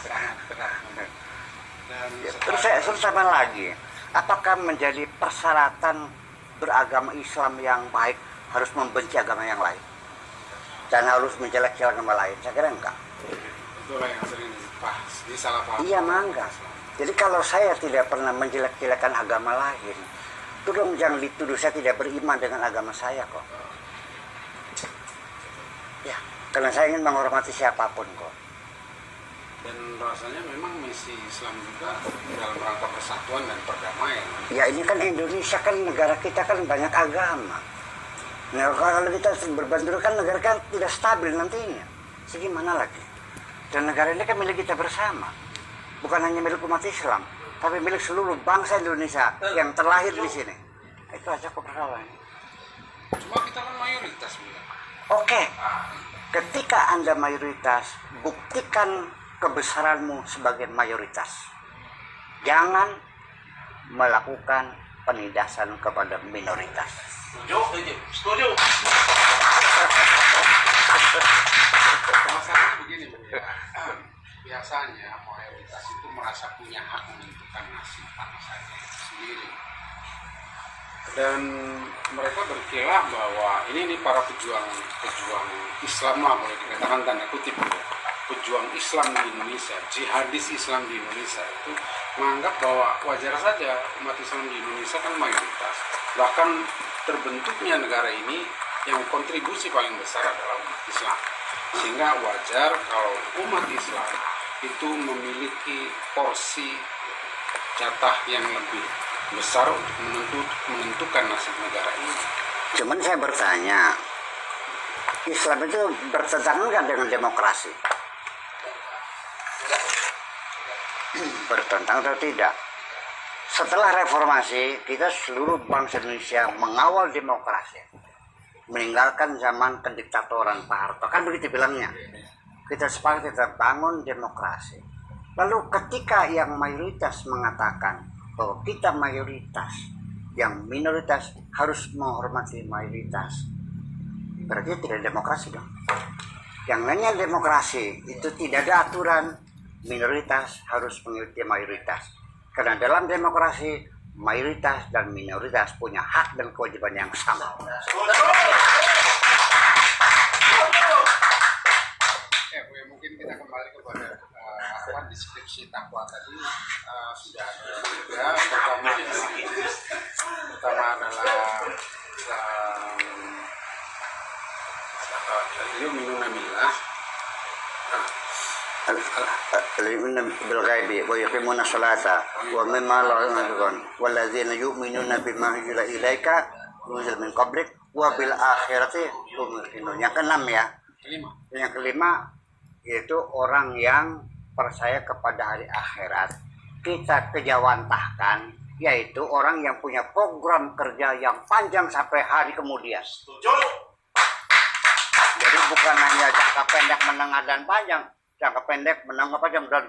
sangat berat. Dan Ya, terus saya sama lagi, apakah menjadi persyaratan beragama Islam yang baik harus membenci agama yang lain dan harus menjelek-jelekan agama lain? Saya kira enggak. itulah yang sering disalahpahami. Iya, mangga. Jadi kalau saya tidak pernah menjelek-jelekan agama lain, itu dong jangan dituduh saya tidak beriman dengan agama saya kok. Ya, karena saya ingin menghormati siapapun kok. Dan rasanya memang misi Islam juga dalam rangka persatuan dan perdamaian. Ya ini kan Indonesia kan negara kita kan banyak agama. Nah kalau kita berbantu kan negara kan tidak stabil nantinya. Segimana lagi? Dan negara ini kan milik kita bersama. Bukan hanya milik umat Islam, tapi milik seluruh bangsa Indonesia yang terlahir di sini. Itu aja kok persoalannya. Cuma kita kan mayoritas bilang. Oke, ketika Anda mayoritas, buktikan kebesaranmu sebagai mayoritas. Jangan melakukan penindasan kepada minoritas. Setuju. Masalahnya begini, Bu. Biasanya mayoritas itu merasa punya hak menentukan nasib bangsanya sendiri. Dan mereka berkilah bahwa ini para pejuang Islam lah, boleh dikatakan tanda kutip, pejuang Islam di Indonesia, jihadis Islam di Indonesia itu menganggap bahwa wajar saja umat Islam di Indonesia kan mayoritas. Bahkan terbentuknya negara ini yang kontribusi paling besar adalah umat Islam. Sehingga wajar kalau umat Islam itu memiliki porsi jatah yang lebih besar untuk menentukan nasib negara ini. Cuman saya bertanya, Islam itu bertentangan dengan demokrasi? Bertentang atau tidak? Setelah reformasi, kita seluruh bangsa Indonesia mengawal demokrasi, meninggalkan zaman kendiktatoran Pak Harto, kan begitu bilangnya. Kita sepakat kita bangun demokrasi. Lalu ketika yang mayoritas mengatakan bahwa kita mayoritas, yang minoritas harus menghormati mayoritas, berarti tidak demokrasi dong. Yang namanya demokrasi itu tidak ada aturan minoritas harus mengikuti mayoritas. Karena dalam demokrasi mayoritas dan minoritas punya hak dan kewajiban yang sama. Ya, mungkin kita kembali kepada deskripsi takwa tadi sudah ada juga. Pertama adalah yu'minuna billah bil ghaibi wa yuqimuna sholata wa mimma razaqnahum walladzina yu'minuna bima unzila ilaika wa unzila min qablik wa bil akhirati hum yuqinun. Yang keenam ya. Yang kelima yaitu orang yang percaya kepada hari akhirat. Kita kejawantahkan yaitu orang yang punya program kerja yang panjang sampai hari kemudian. Jadi bukan hanya jangka pendek, menengah dan panjang. Jangka pendek, menengah, panjang dan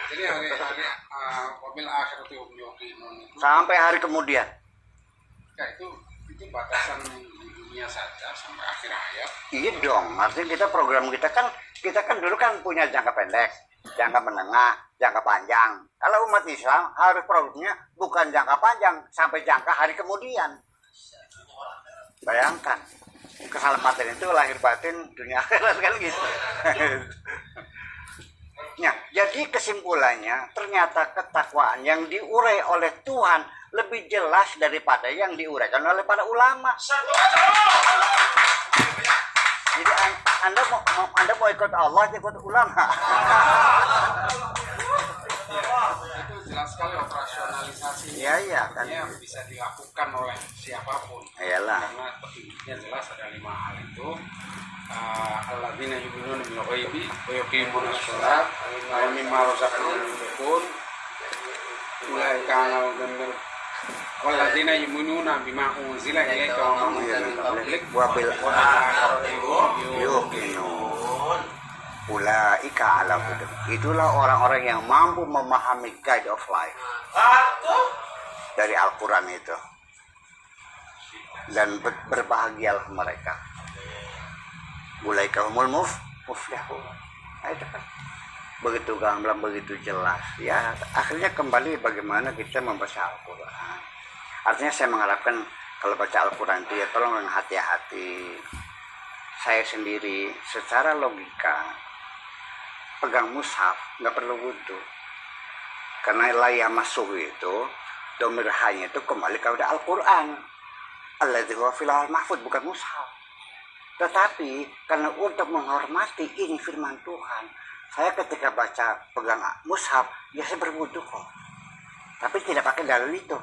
Jadi hari mobil akhir itu sampai hari kemudian. Ya itu batasan di dunia saja sampai akhir hayat. Iya dong, artinya kita program kita kan dulu kan punya jangka pendek, jangka menengah, jangka panjang. Kalau umat Islam harus programnya bukan jangka panjang sampai jangka hari kemudian. Bayangkan, keselamatan itu lahir batin dunia akhirat kan gitu. Nah, jadi kesimpulannya ternyata ketakwaan yang diurai oleh Tuhan lebih jelas daripada yang diuraikan oleh para ulama. Jadi Anda mau ikut Allah, ikut ulama. Itu jelas sekali operasionalisasi. Iya kan. Yang bisa dilakukan oleh siapapun. Iyalah. Karena petunjuknya jelas ada 5 hal itu. Alladzina yu'minuna bil ghaibi wa yuqimuna shalah wa mimma razaqnahum yunfiqun. Ulaika 'alal hudan walladzina yu'minuna bima unzila ilaika wa ma unzila min qablik wa bil akhirati yuqinun. Ulaika 'ala hudan. Itulah orang-orang yang mampu memahami guide of life dari Al-Quran itu. Dan berbahagialah mereka. ulaika humul muflihun. Nah, itu kan begitu gamblang, begitu jelas ya. Akhirnya kembali bagaimana kita membaca Al-Quran. Artinya saya mengharapkan kalau baca Al-Quran itu ya tolong dengan hati-hati. Saya sendiri secara logika pegang mushaf nggak perlu wudhu, karena layah masuk itu domir hanya itu kembali kepada Al-Quran, alladzi huwa fil mahfud, bukan mushaf. Tetapi karena untuk menghormati ini firman Tuhan, saya ketika baca pegang mushaf ya saya berwudhu kok, tapi tidak pakai dalil itu.